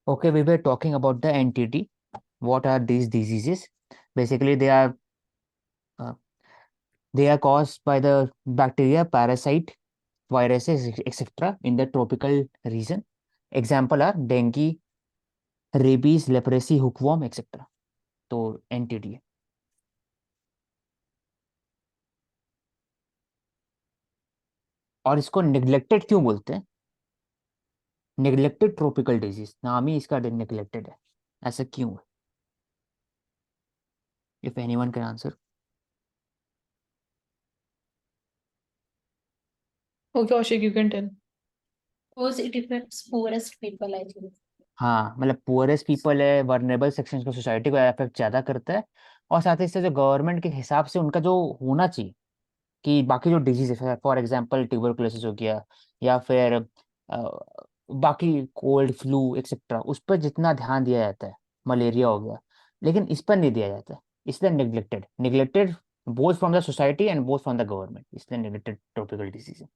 Okay, we were talking about the NTD. What are these diseases? Basically, uh, they are caused by the bacteria, parasite, viruses, etc. in the tropical region. Example are dengue, rabies, leprosy, hookworm, etc. तो NTD है। और इसको neglected क्यों बोलते हैं? Neglected tropical disease नाम ही इसका neglected है। ऐसा क्यों है? If anyone can answer. Okay, Ashik, you can tell. Because it affects poorest people, I think. हाँ, मतलब पुअरेस्ट पीपल है, वर्नेबल सेक्शंस को, सोसाइटी को अफेक्ट ज्यादा करता है। और साथ ही साथ जो गवर्नमेंट के हिसाब से उनका जो होना चाहिए कि बाकी जो डिजीज है, फॉर एग्जांपल ट्यूबरकुलोसिस हो गया या फिर बाकी कोल्ड फ्लू एक्सेट्रा, उस पर जितना ध्यान दिया जाता है, मलेरिया हो गया, लेकिन इस पर नहीं दिया जाता है। इसलिए neglected neglected both from the society and both from the government, इसलिए नेग्लेक्टेड ट्रॉपिकल डिजीज है।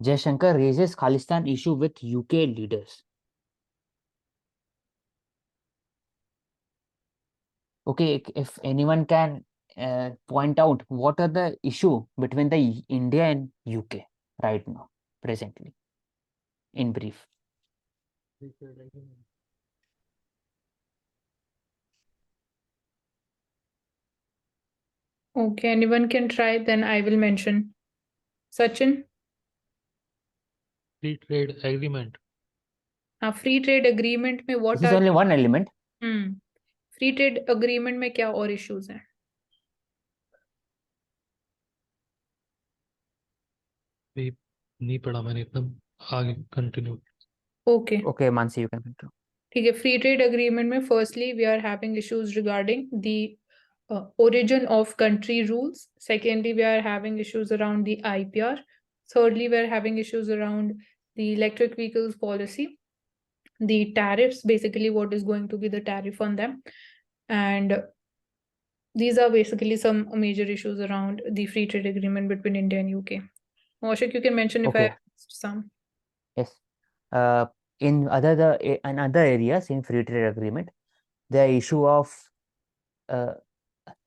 Jaishankar raises Khalistan issue with UK leaders. Okay, if anyone can point out what are the issue between the India and UK right now, presently, in brief. Okay, anyone can try, then I will mention. Sachin? Free trade agreement. Free trade agreement में what This is are only one element. free trade agreement में क्या और issues हैं? नहीं पढ़ा मैंने इतना, आगे continue. Okay, Mansi, you can continue. ठीक है, free trade agreement में firstly we are having issues regarding the origin of country rules. Secondly, we are having issues around the IPR. Thirdly, we are having issues around the electric vehicles policy, the tariffs, basically what is going to be the tariff on them. And these are basically some major issues around the free trade agreement between India and UK. Moshik, you can mention if I missed some. Yes. In other areas in free trade agreement, the issue of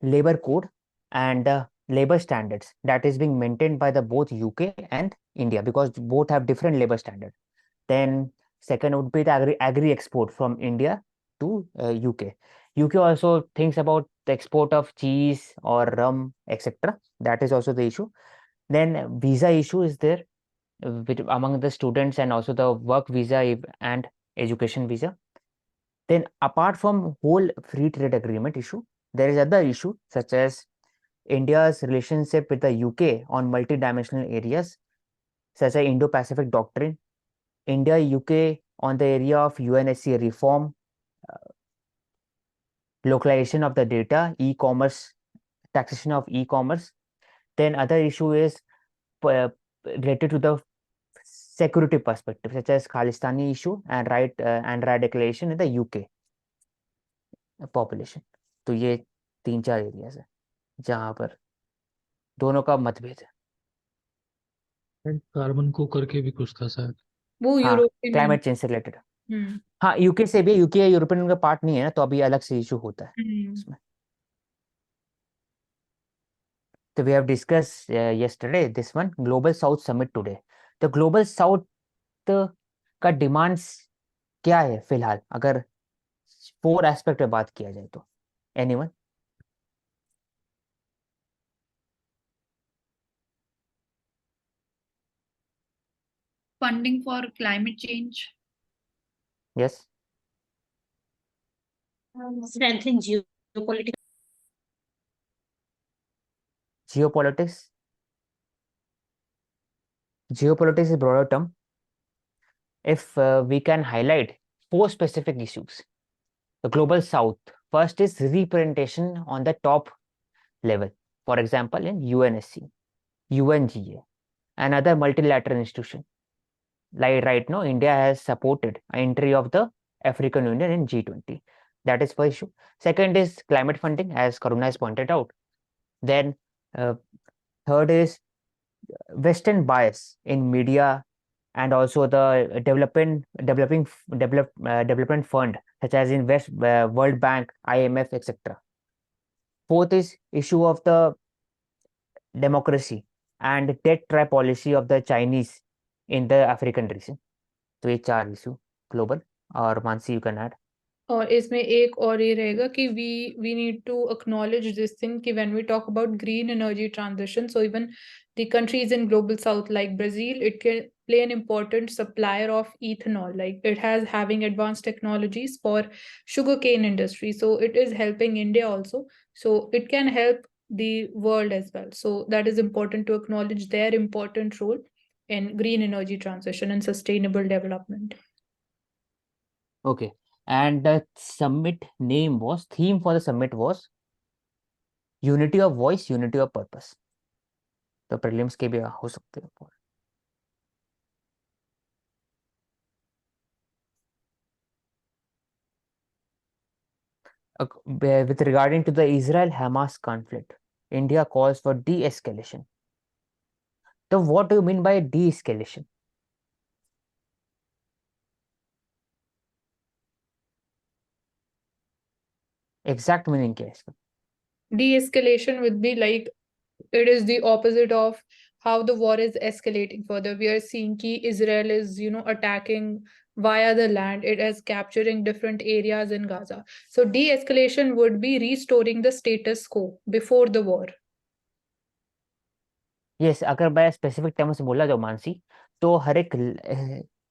labor code and labor standards that is being maintained by the both UK and India, because both have different labor standards. Then second would be the agri export from India to UK. UK also thinks about the export of cheese or rum, etc. That is also the issue. Then visa issue is there among the students, and also the work visa and education visa. Then apart from whole free trade agreement issue, there is other issue such as India's relationship with the UK on multidimensional areas such as Indo-Pacific Doctrine, India-UK on the area of UNSC reform, localization of the data, e-commerce, taxation of e-commerce. Then other issue is related to the security perspective, such as Khalistani issue and radicalization in the UK population. तो ये 3-4 areas है जहां पर दोनों का मतभेद है। Carbon को करके भी कुछ था शायद, वो हाँ, यूरोपियन क्लाइमेट चेंज से रिलेटेड। हाँ, यूके से भी, यूके यूरोपियन का पार्ट नहीं है ना, तो अभी अलग से इशू होता है इसमें। So we have discussed yesterday this one global south summit today. तो ग्लोबल साउथ का डिमांड्स क्या है फिलहाल, अगर 4 एस्पेक्ट पे बात किया जाए तो? Anyone? Funding for climate change. Yes. Strengthening geopolitical. Geopolitics. Geopolitics is a broader term. If we can highlight 4 specific issues, the global south, first is representation on the top level, for example in UNSC, UNGA, and other multilateral institution. Like right now, India has supported entry of the African Union in G20. That is first issue. Second is climate funding, as Karuna has pointed out. Then third is Western bias in media and also the development fund, such as in World Bank, IMF, etc. Fourth is issue of the democracy and debt trap policy of the Chinese in the African region. तो ये चार issue global. और Mansi you can add. और इसमें एक और ये रहेगा कि we need to acknowledge this thing कि when we talk about green energy transition, so even the countries in global south like Brazil, it can play an important supplier of ethanol. Like it has having advanced technologies for sugarcane industry, so it is helping India also. So it can help the world as well. So that is important to acknowledge their important role in green energy transition and sustainable development. Okay. And the theme for the summit was unity of voice, unity of purpose. तो prelims के भी हो सकते हैं. With regarding to the Israel-Hamas conflict, India calls for de-escalation. So what do you mean by de-escalation? Exact meaning क्या है इसका? De-escalation would be like it is the opposite of how the war is escalating further. We are seeing ki Israel is, attacking via the land. It is capturing different areas in Gaza. So de-escalation would be restoring the status quo before the war. Yes, अगर मैं specific term से बोला जाओ मानसी, तो हर एक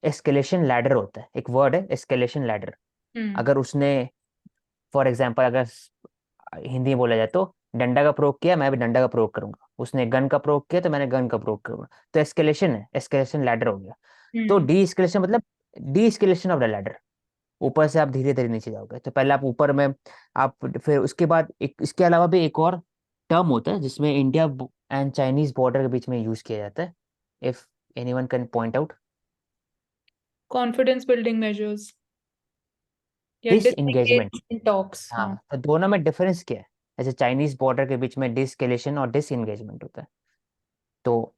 escalation ladder होता है. एक वर्ड है एस्केलेशन लैडर. अगर उसने फॉर एग्जांपल अगर हिंदी में बोला जाए तो डंडा का प्रयोग किया, मैं भी डंडा का प्रयोग करूंगा. उसने गन का प्रयोग किया तो मैंने गन का प्रयोग करूंगा. तो एस्केलेशन है, एस्केलेशन लैडर हो गया. तो डी एस्केलेशन मतलब D escalation of the ladder. ऊपर से आप धीरे धीरे नीचे जाओगे. तो पहले आप ऊपर में, आप फिर उसके बाद इसके अलावा भी एक और टर्म होता है जिसमें इंडिया एंड चाइनीज बॉर्डर के बीच में यूज किया जाता है. If anyone can point out. Confidence building measures या डिसएंगेजमेंट. टॉक्स. हाँ, तो दोनों में डिफरेंस क्या है? जैसे चाइनीज बॉर्डर के बीच में डिसकेलेशन और डिसएंगेजमेंट होता है. तो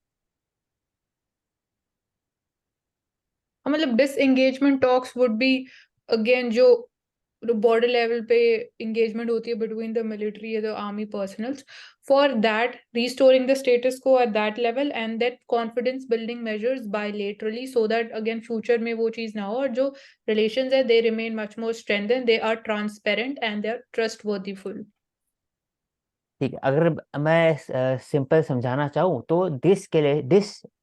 मतलब disengagement talks would be again जो border level पे engagement होती है between the military and the army personals, for that restoring the status quo at that level and that confidence building measures bilaterally so that again future में वो चीज ना हो और जो relations है they remain much more strengthened, they are transparent and they are trustworthy full. ठीक है, अगर मैं सिंपल समझाना चाहूँ तो डिस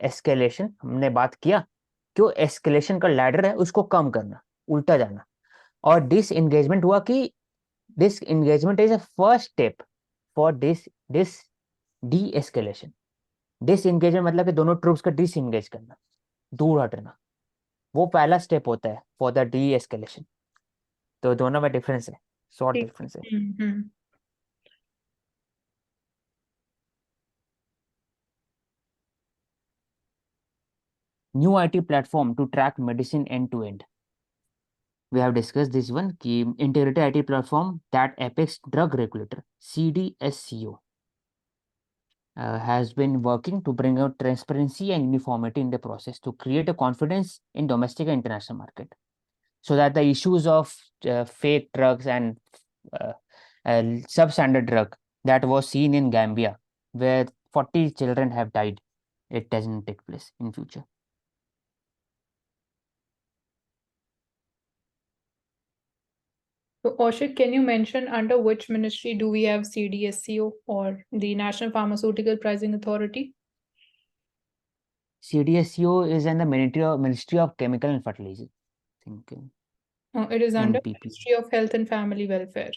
एस्केलेशन हमने बात किया, क्यों एस्केलेशन का लैडर है उसको कम करना, उल्टा जाना. और डिस एंगेजमेंट हुआ कि disengagement is a first step for dis dis de-escalation. Disengagement मतलब कि दोनों ट्रूप्स का डिस एंगेज करना, दूर हटना, वो पहला स्टेप होता है फॉर द डी एस्केलेशन. तो दोनों में डिफरेंस है, शॉर्ट डिफरेंस है. New IT platform to track medicine end to end. We have discussed this one, ki integrated IT platform that Apex drug regulator CDSCO has been working to bring out transparency and uniformity in the process to create a confidence in domestic and international market, so that the issues of fake drugs and uh, substandard drug that was seen in Gambia, where 40 children have died, it doesn't take place in future. So Ashik, can you mention under which ministry do we have CDSCO or the National Pharmaceutical Pricing Authority? CDSCO is in the Ministry of Chemical and Fertilizer. I think It is under NPP. Ministry of Health and Family Welfare.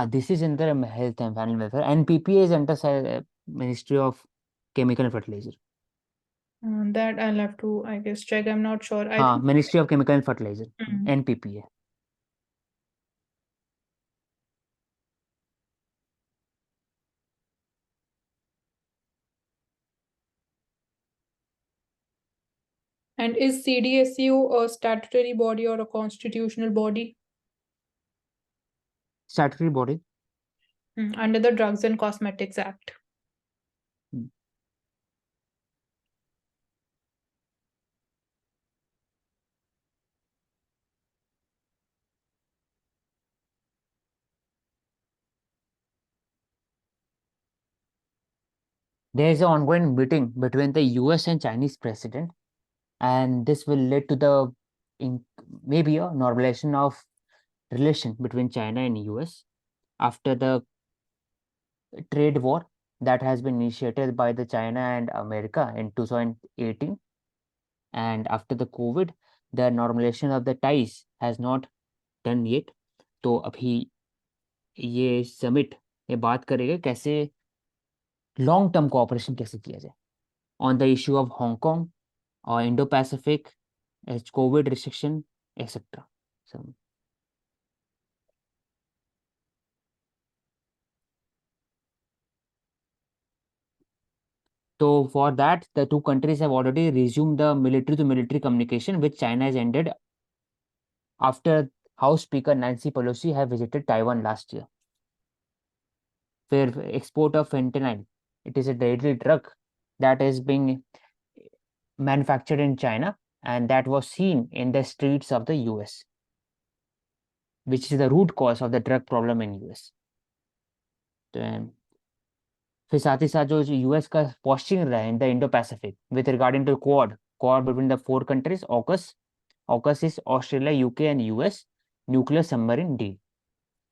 This is under Health and Family Welfare. NPP is under Ministry of Chemical and Fertilizer. That I'll have to, I guess, check. I'm not sure. I think Ministry of Chemical and Fertilizer. NPP. And is CDSU a statutory body or a constitutional body? Statutory body. Under the Drugs and Cosmetics Act. There is an ongoing meeting between the US and Chinese president, and this will lead to the maybe a normalization of relation between China and US after the trade war that has been initiated by the China and America in 2018, and after the COVID, the normalization of the ties has not done yet. तो अभी ये summit ये बात करेगा कैसे long term cooperation कैसे किया जाए on the issue of Hong Kong और Indo Pacific COVID restriction etcetera. So for that, the two countries have already resumed the military-to-military communication, which China has ended after House Speaker Nancy Pelosi have visited Taiwan last year. For export of fentanyl, it is a deadly drug that is being manufactured in China, and that was seen in the streets of the US, which is the root cause of the drug problem in US. Then फिर साथ ही साथ जो US का posting रहा है in the Indo Pacific with regarding to Quad between the four countries AUKUS is Australia, UK and US nuclear submarine deal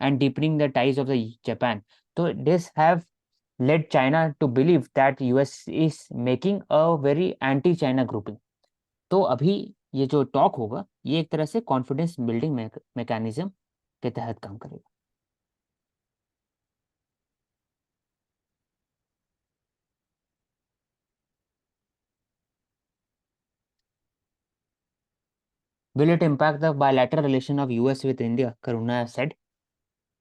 and deepening the ties of the Japan. So this have led China to believe that US is making a very anti-China grouping. तो अभी ये जो talk होगा ये एक तरह से confidence building mechanism के तहत काम करेगा. Will it impact the bilateral relation of US with India? Karuna said.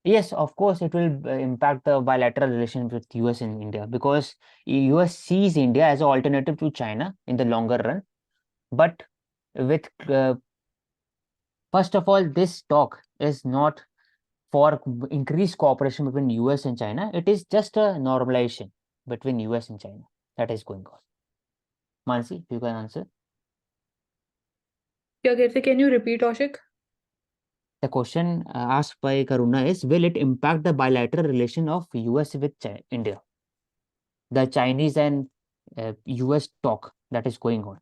Yes, of course, it will impact the bilateral relation with US and India because US sees India as an alternative to China in the longer run. But with first of all, this talk is not for increased cooperation between US and China. It is just a normalization between US and China that is going on. Mansi, you can answer. क्या कहते? Can you repeat, Ashik? The question asked by Karuna is, will it impact the bilateral relation of US with India? The Chinese and US talk that is going on.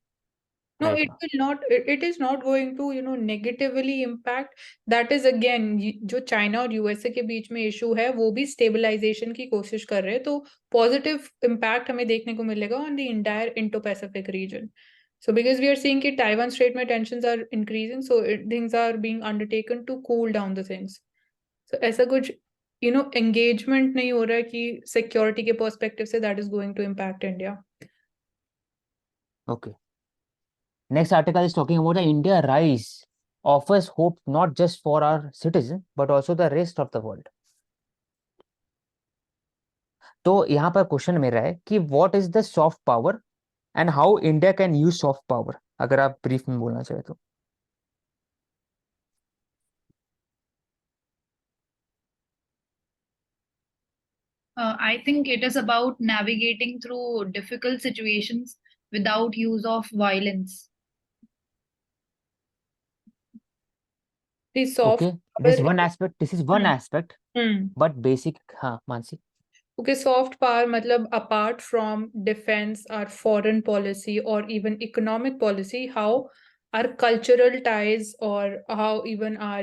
No, right it now. will not. It is not going to, negatively impact. That is again, जो China और USA के बीच में issue है, वो भी stabilization की कोशिश कर रहे हैं. तो पॉजिटिव इम्पैक्ट हमें देखने को मिलेगा on the entire Indo Pacific region. So because we are seeing कि Taiwan Strait में tensions are increasing, so things are being undertaken to cool down the things. So ऐसा कुछ engagement नहीं हो रहा है कि security के perspective से that is going to impact India. Okay. Next article is talking about the India rise offers hope not just for our citizens but also the rest of the world. तो यहाँ पर question मेरा है कि what is the soft power and how India can use soft power, अगर आप brief में बोलना चाहे तो. I think it is about navigating through difficult situations without use of violence. The soft Okay, this power. one aspect. This is one aspect, but basic. हाँ, Mansi. Okay, soft power matlab apart from defense or foreign policy or even economic policy, how our cultural ties or how even our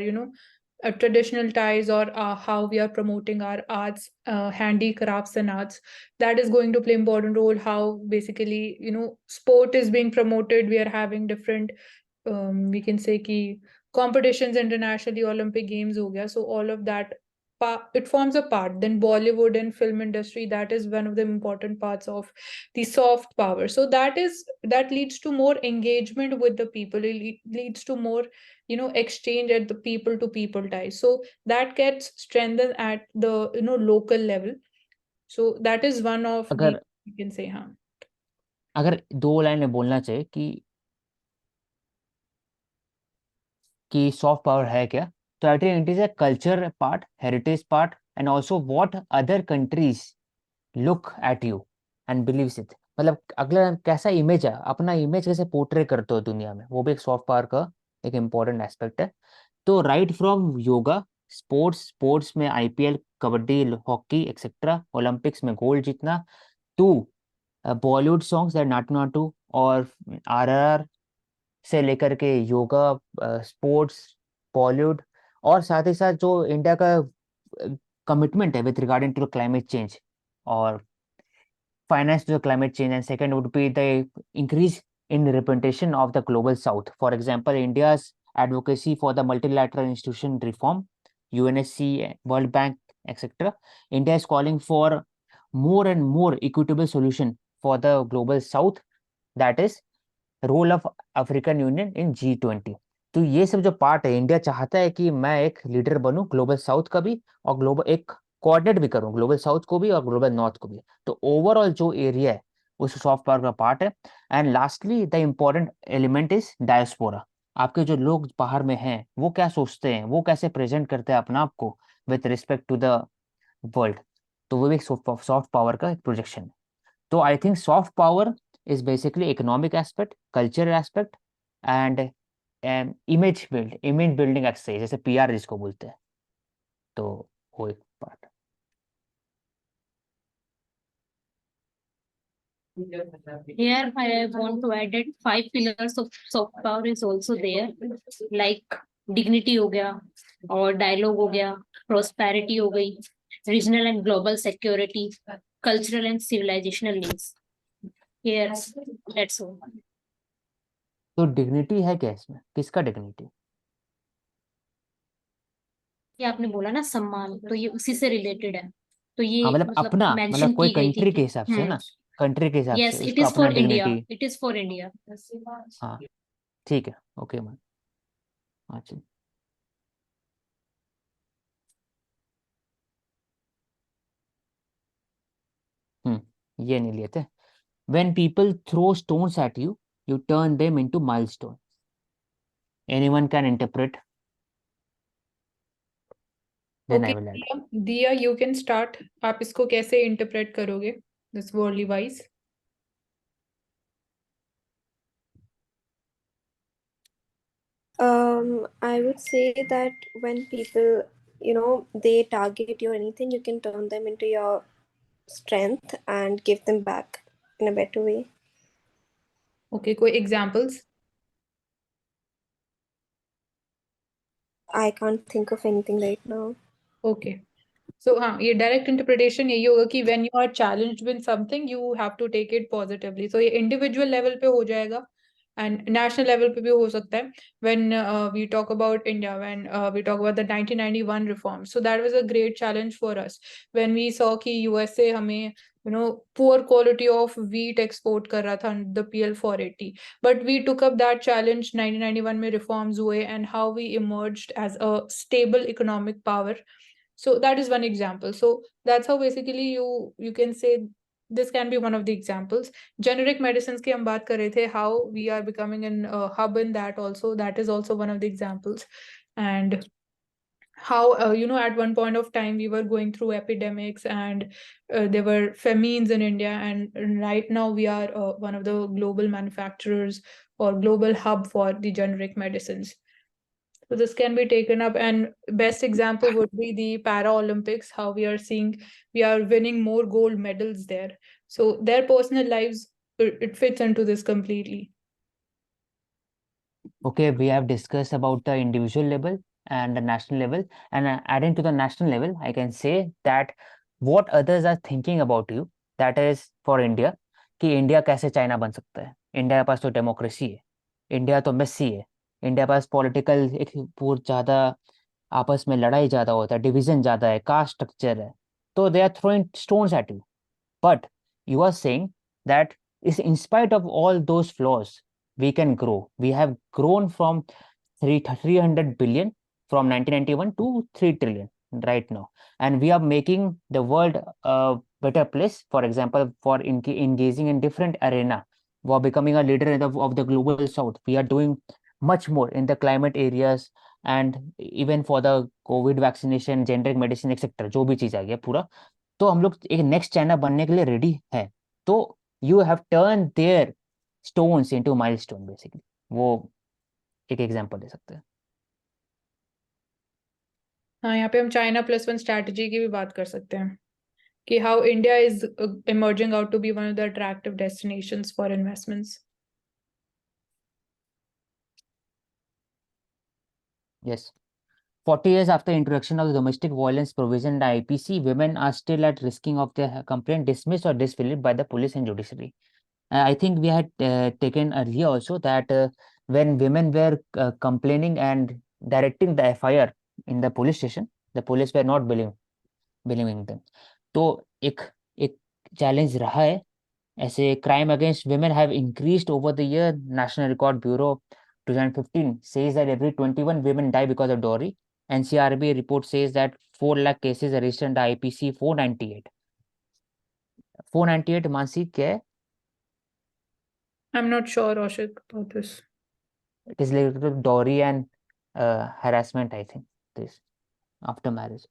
traditional ties or how we are promoting our arts, handicrafts and arts, that is going to play important role. How basically sport is being promoted. We are having different we can say ki competitions internationally, Olympic games ho gaya. So all of that it forms a part. Then Bollywood and film industry, that is one of the important parts of the soft power. So that leads to more engagement with the people. It leads to more exchange at the people to people ties. So that gets strengthened at the local level. So that is one of the, अगर you can say, हाँ. अगर दो line में बोलना चाहिए कि कि soft power है क्या, तो I think it is a culture part, heritage part, and also what other countries look at you and beliefs it. मतलब अगला कैसा इमेज है, अपना इमेज कैसे पोर्ट्रे करते हो दुनिया में, वो भी एक सॉफ्ट पावर का एक इम्पॉर्टेंट एस्पेक्ट है। तो राइट फ्रॉम योगा, स्पोर्ट्स में IPL, kabaddi, hockey etcetera, Olympics में गोल्ड जीतना, to Bollywood songs that Naatu Naatu और आरआरआर से लेकर के योगा, स्पोर्ट्स, बॉलीवुड, और साथ ही साथ जो इंडिया का कमिटमेंट है with regarding to climate change और finance to the climate change, and second would be the increase in representation of the global south. For example, India's advocacy for the multilateral institution reform, UNSC, World Bank, etc. India is calling for more and more equitable solution for the global south, that is role of African Union in G20। तो ये सब जो part है, India चाहता है कि मैं एक लीडर बनूं ग्लोबल साउथ का भी, और ग्लोबल एक कोऑर्डिनेट भी करूं ग्लोबल साउथ को भी और ग्लोबल नॉर्थ को भी। तो ओवरऑल जो एरिया है उस सॉफ्ट पावर का पार्ट है। And lastly the important element is diaspora. आपके जो लोग बाहर में हैं वो क्या सोचते हैं, वो कैसे प्रेजेंट करते हैं अपना आप को with respect to the world, तो वो भी एक सॉफ्ट पावर का एक प्रोजेक्शन है। तो I think soft power is basically economic aspect, cultural aspect, and image building exercise, जैसे पीआर जिसको बोलते हैं। तो वो एक part. Here, I want to add that 5 pillars of soft power is also there, like dignity हो गया, और dialogue हो गया, prosperity हो गई, regional and global security, cultural and civilizational needs. Here, that's all. तो डिग्निटी है क्या इसमें, किसका डिग्निटी? ये आपने बोला ना सम्मान, तो ये उसी से रिलेटेड है, तो ये हाँ मतलब मतलब अपना, मेंशन मतलब कोई की गई कंट्री थी। के हिसाब से ना, कंट्री के हिसाब Yes, से it उसका is अपना for India. Dignity. It is for India. हाँ ठीक है, ओके मैम। हाँ चलिए। ये नहीं लेते। When people throw stones at you, you turn them into milestone. Anyone can interpret, then I Okay, will add. दिया you can start. आप इसको कैसे इंटरप्रेट करोगे, this worldly wise? I would say that when people, they target you or anything, you can turn them into your strength and give them back in a better way. Okay, कोई examples? I can't think of anything right now. Okay. So हाँ, ये direct interpretation यही होगा कि when you are challenged with something you have to take it positively. So ये individual level पे हो जाएगा एंड नेशनल लेवल पे भी हो सकता है। When we talk about India, when we talk about the 1991 reform, so that was a great challenge for us when we saw कि यूएसए हमें poor quality of wheat export कर रहा था the PL 480, but we took up that challenge. 1991 में reforms हुए and how we emerged as a stable economic power. So that is one example. So that's how basically you can say this can be one of the examples. Generic medicines की हम बात कर रहे थे, how we are becoming an hub in that also, that is also one of the examples. And how at one point of time we were going through epidemics and there were famines in India, and right now we are one of the global manufacturers or global hub for the generic medicines. So this can be taken up, and best example would be the Paralympics, how we are seeing we are winning more gold medals there. So their personal lives, it fits into this completely. Okay, we have discussed about the individual level and the national level, and adding to the national level, I can say that what others are thinking about you, that is for India, कि India कैसे China बन सकता है। India के पास तो democracy है, India तो Messi है, इंडिया के पास पॉलिटिकल एक बहुत ज़्यादा आपस में लड़ाई ज़्यादा होता है, डिवीजन ज़्यादा है, कास्ट स्ट्रक्चर है, तो they are throwing stones at you. But you are saying that is in spite of all those flaws, we can grow. We have grown from 300 billion from 1991 to 3 trillion right now. And we are making the world a better place, for example, for engaging in different arena. We are becoming a leader of the global south. We are doing much more in the climate areas and even for the Covid vaccination, generic medicine etcetera, जो भी चीज आ गया पूरा, तो हम लोग एक next China बनने के लिए रेडी है। तो you have turn their stones into milestone basically, वो एक एग्जांपल दे सकते हैं। हाँ, यहाँ पे हम चाइना +1 स्ट्रैटेजी की भी बात कर सकते हैं कि how India is emerging out to be one of the attractive destinations for investments. Yes. 40 years after introduction of the domestic violence provision in the IPC, women are still at risking of their complaint dismissed or disbelieved by the police and judiciary. I think we had taken earlier also that when women were complaining and directing the FIR in the police station, the police were not believing them. तो एक challenge रहा है ऐसे। crime against women have increased over the year. National Record Bureau 2015 says that every 21 women die because of dowry. NCRB report says that 4 lakh cases are registered under IPC 498. 498 Mansi क्या है? I'm not sure, Ashik, about this. It is related to dowry and harassment, I think, this after marriage.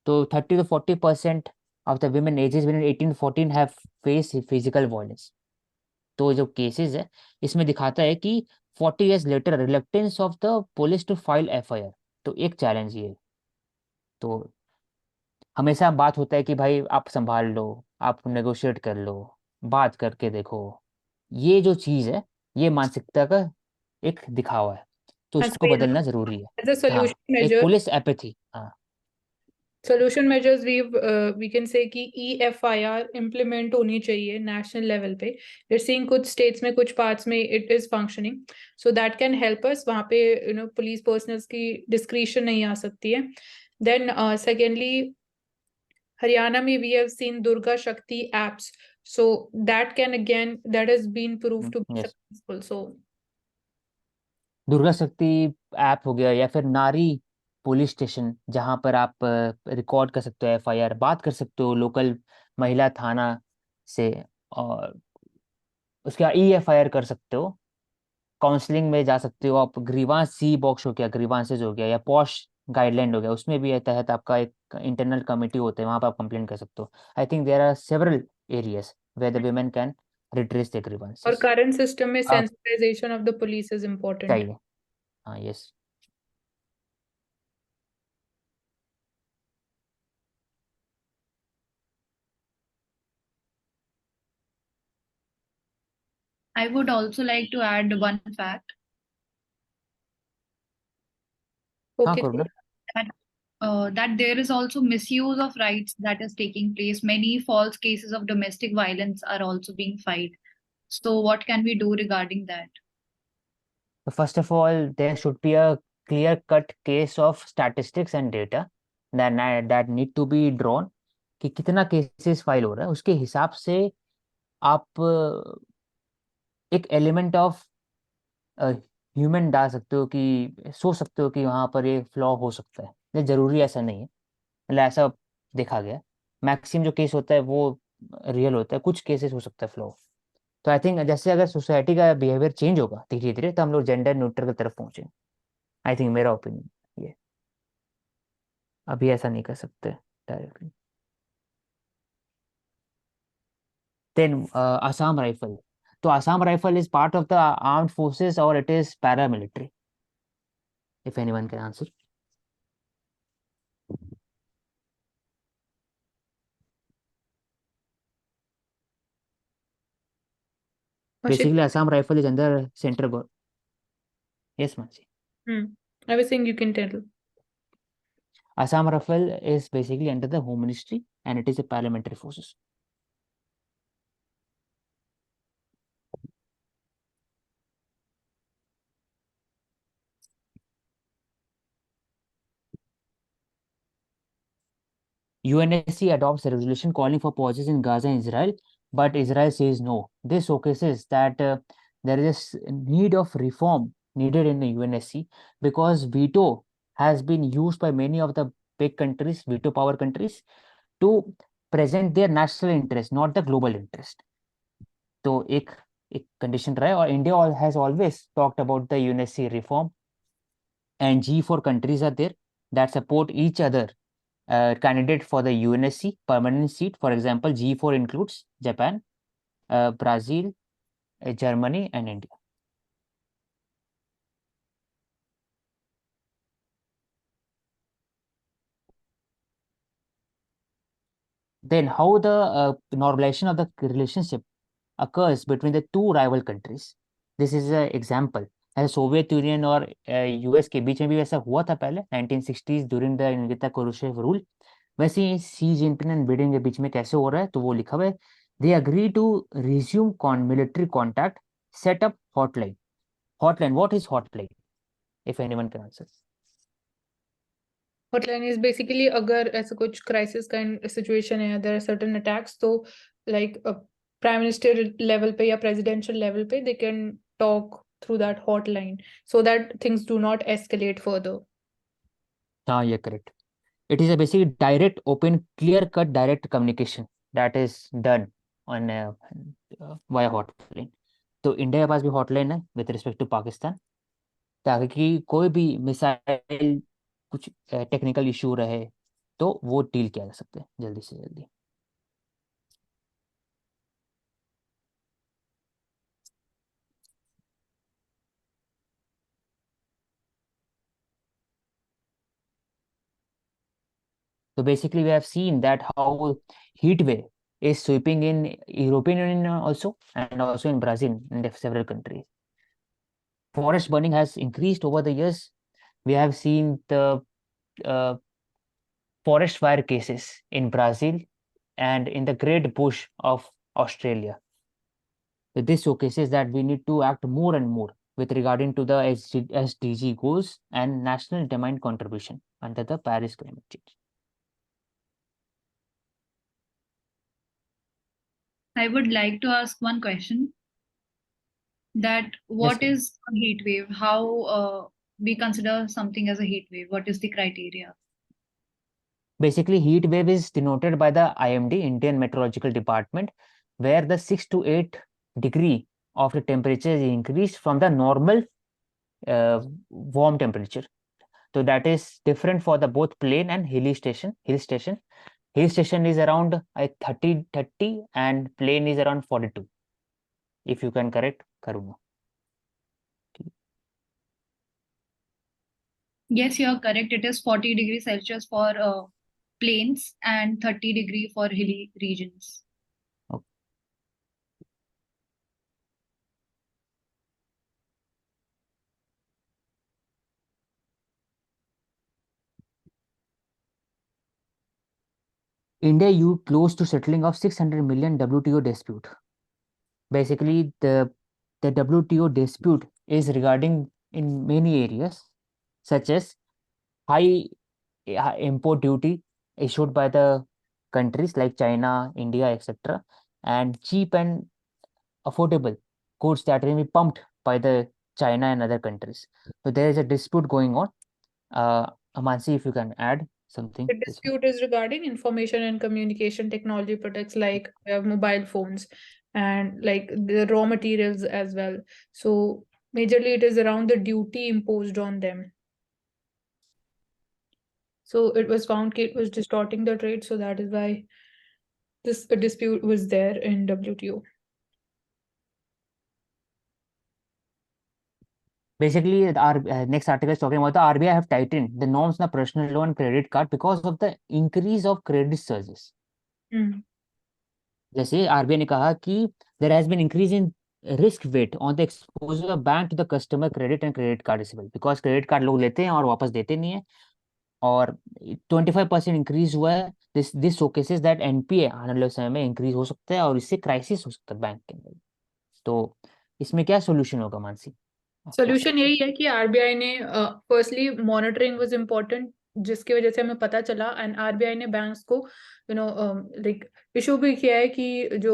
So 30 to 40% of the women ages between 18 to 14 have faced physical violence. तो जो cases है इसमें दिखाता है कि 40 years later reluctance of the police to file FIR, तो एक challenge ये। तो हमेशा बात होता है कि भाई आप संभाल लो, आप नेगोशिएट कर लो, बात करके देखो। ये जो चीज है ये मानसिकता का एक दिखावा है, तो As इसको बदलना जरूरी है। a solution हाँ, एक measure, पुलिस एपैथी। हाँ, solution measures we can say कि EFIR implement होनी चाहिए national level पे। We're seeing कुछ states में, कुछ parts में it is functioning, so that can help us। वहाँ पे police personnel की discretion नहीं आ सकती है। Then secondly, Haryana में we have seen Durga Shakti apps, so that has been proved to be yes. successful। So Durga शक्ति app हो गया, या फिर नारी पुलिस स्टेशन जहाँ पर आप रिकॉर्ड कर सकते हो FIR, बात कर सकते हो लोकल महिला थाना से, और उसके बाद EFIR कर सकते हो, काउंसलिंग में जा सकते हो आप, ग्रीवांस सी बॉक्स हो गया, ग्रीवांसेज हो गया, या पॉश गाइडलाइन हो गया, उसमें भी तहत आपका एक इंटरनल कमिटी होता है, वहाँ पर आप कंप्लेन कर सकते हो। I think there are several areas where the women can retrace the our grievances. current system में आप sensitization of the police is important। चाहिए, हाँ, yes. I would also like to add one fact हाँ, Okay, करो ना। that that there is also misuse of rights that is taking place. Many false cases of domestic violence are also being filed. So what can we do regarding that? So first of all, there should be a clear-cut case of statistics and data that need to be drawn, कि कितना cases file हो रहा है, उसके हिसाब से आप एक एलिमेंट ऑफ ह्यूमन डाल सकते हो, कि सोच सकते हो कि वहाँ पर ये फ्लॉ हो सकता है। ये जरूरी ऐसा नहीं है, मतलब ऐसा देखा गया मैक्सिमम जो केस होता है वो रियल होता है, कुछ केसेस हो सकता है फ्लॉ। तो आई थिंक जैसे अगर सोसाइटी का बिहेवियर चेंज होगा धीरे धीरे, तो हम लोग जेंडर न्यूट्रल की तरफ पहुंचेंगे। आई थिंक, मेरा ओपिनियन ये। अभी ऐसा नहीं कर सकते डायरेक्टली। Then Assam rifle. तो Assam rifle is part of the armed forces और it is paramilitary? If anyone can answer. Ashik, Basically, Assam Rifle is under central government. Yes, Mansi. I was saying you can tell. Assam Rifle is basically under the Home Ministry and it is a parliamentary forces. UNSC adopts a resolution calling for pauses in Gaza and Israel, but Israel says no. This showcases that there is a need of reform needed in the UNSC, because veto has been used by many of the big countries, veto power countries, to present their national interest, not the global interest. तो एक एक condition रहा है, और India has always talked about the UNSC reform, and G4 countries are there that support each other candidate for the UNSC permanent seat. For example, G4 includes Japan, Brazil, Germany, and India. Then how the normalization of the relationship occurs between the two rival countries. This is an example. ऐसे Soviet union और US के बीच में भी वैसा हुआ था पहले 1960s during the Nikita Khrushchev rule. वैसे ही सी जिनपिंग एंड बिडेन के बीच में कैसे हो रहा है, तो वो लिखा हुआ है, they agree to resume military contact, set up hotline. Hotline, what is hotline, if anyone can answer? Hotline is basically अगर ऐसा कुछ crisis kind situation है, there are certain attacks, तो like prime minister level पे या presidential level पे they can talk through that hotline so that things do not escalate further. हाँ, ये correct. It is a basically direct, open, clear-cut direct communication that is done on via hotline. तो India के पास भी hotline है with respect to Pakistan, ताकि कोई भी missile कुछ टेक्निकल इशू रहे तो वो डील किया जा सकते हैं जल्दी से जल्दी। So basically, we have seen that how heat wave is sweeping in European Union also, and also in Brazil and several countries. Forest burning has increased over the years. We have seen the forest fire cases in Brazil and in the Great Bush of Australia. So this showcases that we need to act more and more with regarding to the SDG goals and national demand contribution under the Paris climate change. I would like to ask one question, that what ma'am. is a heat wave? How we consider something as a heat wave? What is the criteria? Basically, heat wave is denoted by the IMD, Indian Meteorological Department, where the 6 to 8 degree of the temperature is increased from the normal warm temperature. So that is different for the both plain and hilly station. Hill station is around 30 and plain is around 42. If you can correct, Karuna. Yes, you are correct. It is 40 degrees Celsius for plains and 30 degree for hilly regions. Okay. India, you close to settling of 600 million WTO dispute. Basically, the WTO dispute is regarding in many areas, such as high import duty issued by the countries like China, India, etc., and cheap and affordable goods that will be pumped by the China and other countries. So there is a dispute going on. Amansi, if you can add something. The dispute is regarding information and communication technology products like mobile phones and like the raw materials as well. So majorly it is around the duty imposed on them. So it was found it was distorting the trade, so that is why this dispute was there in WTO. Basically, our next article is talking about the RBI have tightened the norms on personal loan and credit card because of the increase of credit surges. जैसे RBI ने कहा कि there has been increase in risk weight on the exposure of bank to the customer credit and credit card receivable, because credit card लोग लेते हैं और वापस देते नहीं है, और 25% इंक्रीज हुआ है। दिस शोकेसेस दैट एनपीए आने वाले समय में इंक्रीज हो सकता है और इससे क्राइसिस हो सकता है बैंक के अंदर। तो इसमें क्या सोल्यूशन होगा मानसी? सोल्यूशन यही है कि आरबीआई ने फर्स्टली मॉनिटरिंग वाज इम्पोर्टेंट, जिसकी वजह से हमें पता चला, एंड आरबीआई ने बैंक्स को लाइक इशू भी किया है कि जो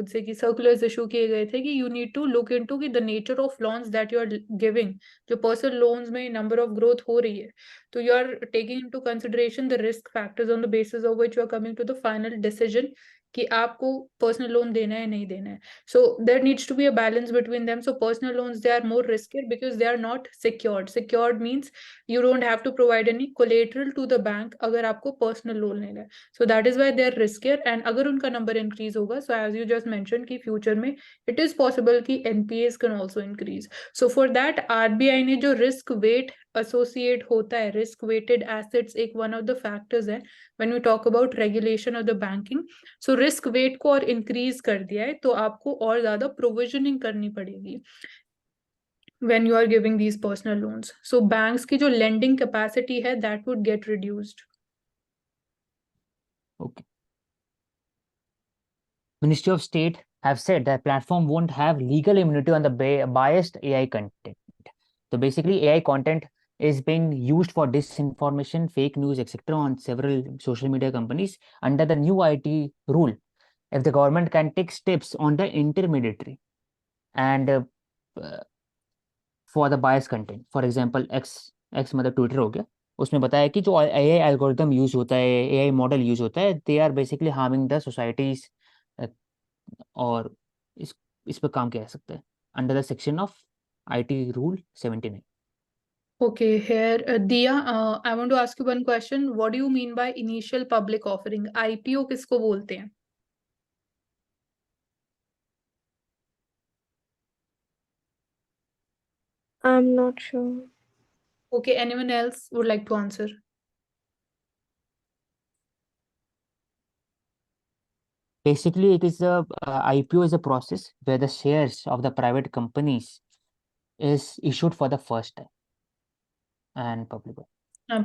उससे कि सर्कुलर्स इशू किए गए थे कि you need to look into कि the nature of loans that you are giving. जो पर्सनल लोन्स में नंबर ऑफ ग्रोथ हो रही है, तो you are taking into consideration the risk factors on the basis of which you are coming to the final decision कि आपको personal loan देना है नहीं देना है. So there needs to be a balance between them. So personal loans, they are more riskier because they are not secured. Secured means you don't have to provide any collateral to the bank अगर आपको personal loan लेना है. So that is why they are riskier. And अगर उनका number increase होगा, so as you just mentioned कि future में it is possible कि NPAs can also increase. So for that RBI ने जो risk weight associate होता है, risk weighted assets एक one of the factors है when we talk about regulation of the banking. So risk weight को और increase कर दिया है, तो आपको और ज़्यादा provisioning करनी पड़ेगी when you are giving these personal loans. So banks की जो lending capacity है, that would get reduced. Okay. Ministry of State have said that platform won't have legal immunity on the biased AI content. So basically, AI content is being used for disinformation, fake news, etc. on several social media companies under the new IT rule. If the government can take steps on the intermediary and for the biased content, for example, X मतलब Twitter हो गया, उसमें बताया कि जो AI algorithm use होता है, AI model use होता है, they are basically harming the societies, और इस पर काम किया जा सकता है under the section of IT rule 79. Okay, here, Diya, I want to ask you one question. What do you mean by initial public offering? IPO किसको बोलते हैं? I'm not sure. Okay, anyone else would like to answer? Basically, it is a IPO is a process where the shares of the private companies is issued for the first time and public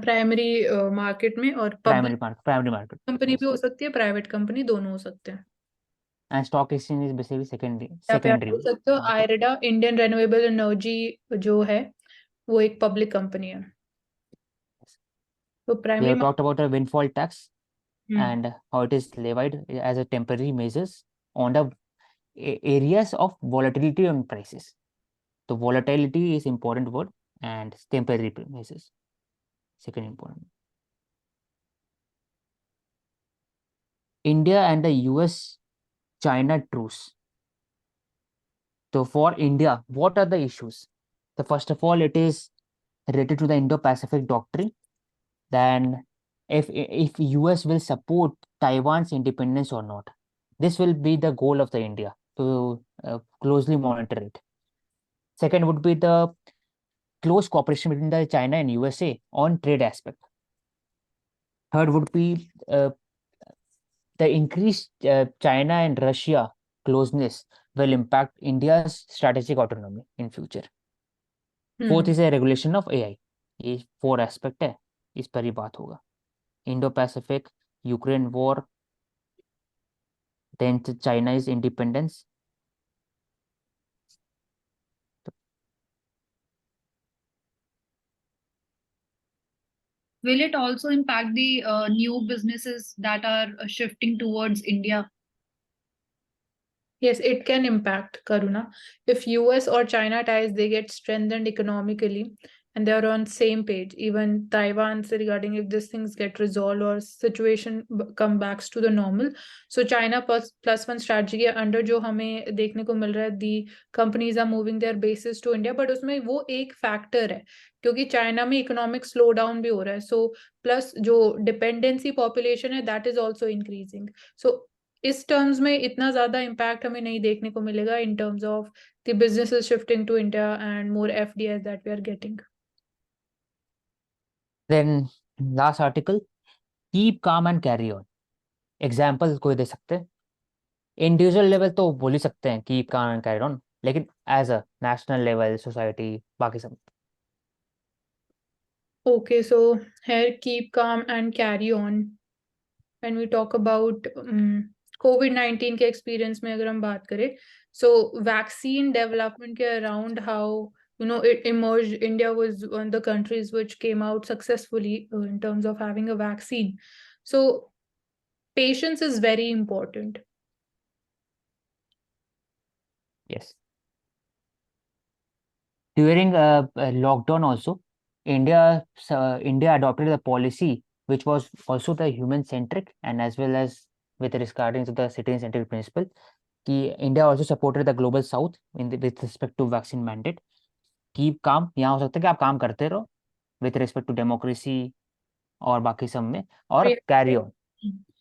primary market में और public primary market company भी हो सकती है, private company, दोनों हो सकते हैं. and stock exchange is basically secondary यहाँ पे आप बोल सकते हो market. आयरेडा, इंडियन रेन्यूएबल एनर्जी जो है वो एक पब्लिक कंपनी है. तो We primary have talked about a windfall tax Hmm. and how it is levied as a temporary measures on the areas of volatility on prices. So volatility is important word and temporary measures second important. India and the US China truce. So for India, what are the issues? So first of all, it is related to the Indo-Pacific doctrine. Then if US will support Taiwan's independence or not, this will be the goal of the India to closely monitor it. Second would be the close cooperation between the China and USA on trade aspect. Third would be the increased China and Russia closeness will impact India's strategic autonomy in future. Fourth is a regulation of AI. ये 4 aspect है, इस पर ही बात होगा. Indo Pacific, Ukraine war, then China's independence. Will it also impact the new businesses that are shifting towards India? Yes, it can impact, Karuna. If US or China ties, they get strengthened economically and they're on same page. Even Taiwan regarding if these things get resolved or situation come back to the normal. So China plus one strategy के under जो हमें देखने को मिल रहा है, the companies are moving their bases to India, but उसमें वो एक factor है क्योंकि चाइना में इकोनॉमिक स्लो डाउन भी हो रहा है. सो प्लस जो डिपेंडेंसी पॉपुलेशन है दैट इज ऑल्सो इंक्रीजिंग. सो इस टर्म्स में इतना ज्यादा इम्पैक्ट हमें नहीं देखने को मिलेगा in terms of the businesses shifting to India and more FDI that we are getting. Then last article, keep calm and carry on. Example कोई दे सकते हैं. इंडिविजुअल लेवल तो बोल ही सकते हैं keep calm and carry on, लेकिन as a national level society बाकी सब. Okay, so here keep calm and carry on. When we talk about COVID-19 के एक्सपीरियंस में अगर हम बात करें, so vaccine development के around how it emerged, India was one of the countries which came out successfully in terms of having a vaccine. So patience is very important. Yes. During lockdown also, India adopted a policy which was also the human centric and as well as with regarding to the citizen-centric principle कि India also supported the global south with respect to vaccine mandate. Keep calm, यहाँ हो सकता है कि आप काम करते रहो with respect to democracy और बाकी सब में, और carry on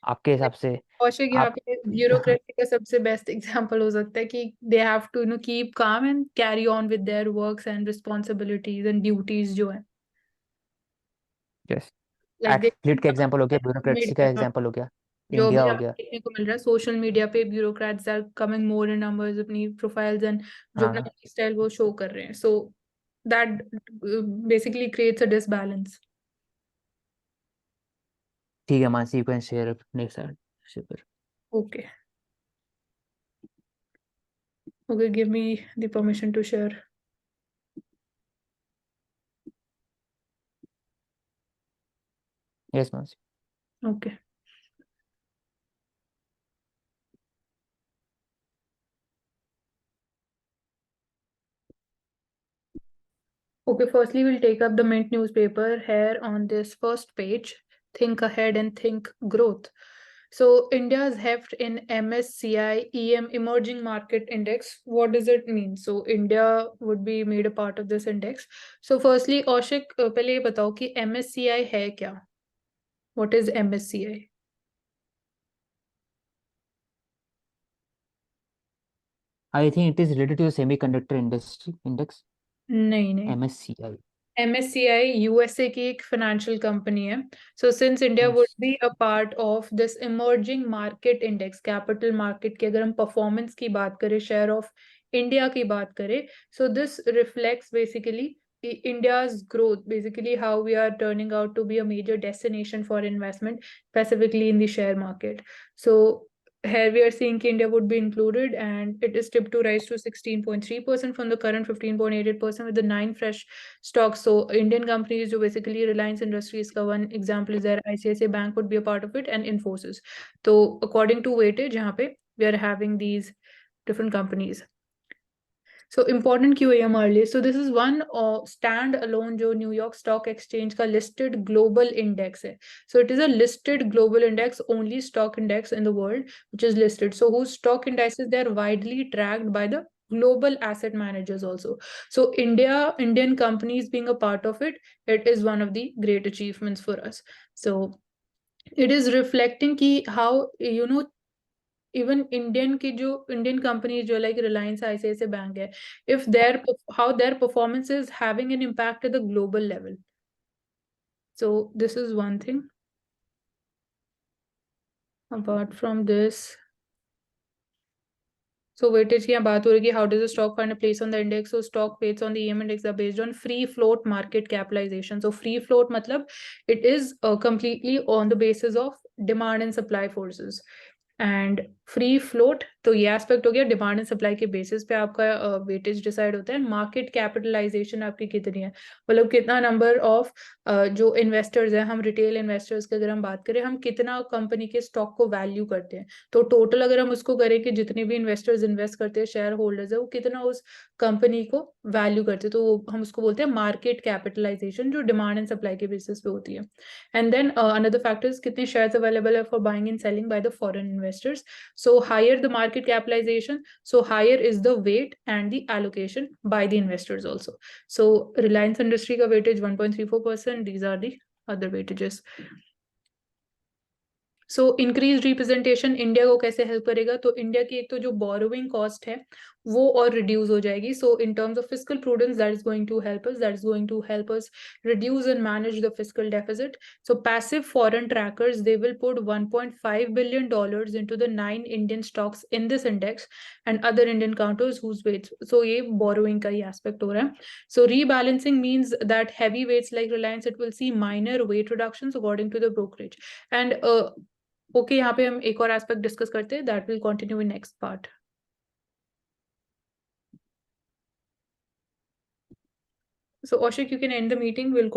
आपके हिसाब से कौशिक यहाँ आप पे ब्यूरोक्रेसी का सबसे बेस्ट एग्जांपल हो सकता है कि they have to keep calm and carry on with their works and responsibilities and duties जो है yes लाइक एथलीट का एग्जांपल हो गया, ब्यूरोक्रेसी का एग्जांपल हो गया, जो इंडिया भी हो आपको गया। देखने को मिल रहा है सोशल मीडिया पे bureaucrats are coming more in numbers अपनी प्रोफाइल्स एंड जो अपना स्टाइल वो शो कर रहे हैं, so that basically creates a disbalance. ठीक है Mansi, you can share next. Okay. Okay, give me the permission to share. Yes, Mansi. Okay. Okay, firstly, we'll take up the Mint newspaper here on this first page. Think ahead and think growth. So India's heft in MSCI EM Emerging Market Index, what does it mean? So India would be made a part of this index. So firstly, Kaushik, पहले ये बताओ कि MSCI है क्या? What is MSCI? I think it is related to the semiconductor industry index. नहीं MSCI. MSCI USA की एक financial company है. So since India would be a part of this emerging market index, capital market की अगर हम performance की बात करें, share of India की बात करें, so this reflects basically India's growth, basically how we are turning out to be a major destination for investment, specifically in the share market. So here we are seeing India would be included, and it is tipped to rise to 16.3% from the current 15.88% with the 9 fresh stocks. So Indian companies, जो basically Reliance Industries का one example is there, ICICI Bank would be a part of it, and Infosys. So according to weightage, यहाँ पे we are having these different companies. So important क्यों है हमारे लिए? So this is one stand alone जो New York Stock Exchange का listed global index है. So it is a listed global index, only stock index in the world which is listed. So whose stock indices, they are widely tracked by the global asset managers also. So Indian companies being a part of it, it is one of the great achievements for us. So it is reflecting ki how, you know, even Indian companies जो like Reliance, ICICI Bank है, if how their performance is having an impact at the global level. So this is one thing. Apart from this, so weightage की यहाँ बात हो रही है, how does the stock find a place on the index? So stock weights on the EM index are based on free float market capitalization. So free float मतलब it is completely on the basis of demand and supply forces. And free float, तो ये aspect हो गया demand and supply के basis पे आपका weightage decide होता है. मार्केट कैपिटलाइजेशन आपकी कितनी है, मतलब कितना नंबर ऑफ जो इन्वेस्टर्स हैं, हम रिटेल इन्वेस्टर्स की अगर हम बात करें, हम कितना कंपनी के स्टॉक को वैल्यू करते हैं, तो टोटल अगर हम उसको करें कि जितने भी इन्वेस्टर्स इन्वेस्ट करते हैं, शेयर होल्डर्स है, वो कितना उस कंपनी को वैल्यू करते हैं, तो हम उसको बोलते हैं मार्केट कैपिटलाइजेशन, जो डिमांड एंड सप्लाई के बेसिस पे होती है. एंड देन अनदर फैक्टर्स, कितने शेयर्स अवेलेबल है for buying and selling by the foreign investors. So higher the market capitalization, so higher is the weight and the allocation by the investors also. So Reliance Industry ka weightage 1.34%. These are the other weightages. So increase representation India को कैसे help करेगा? तो India की एक तो जो borrowing cost है वो और रिड्यूस हो जाएगी. So in terms of fiscal prudence, that is going to help us reduce and manage the fiscal deficit. So passive foreign trackers, they will put $1.5 billion into the 9 Indian stocks in this index and other Indian counters whose weights. So ये borrowing का ही aspect हो रहा है. So rebalancing means that heavy weights like Reliance, it will see minor weight reductions according to the brokerage. And okay, यहाँ पे हम एक और एस्पेक्ट डिस्कस करते हैं, that will continue in next part. So Ashik, you can end the meeting. We'll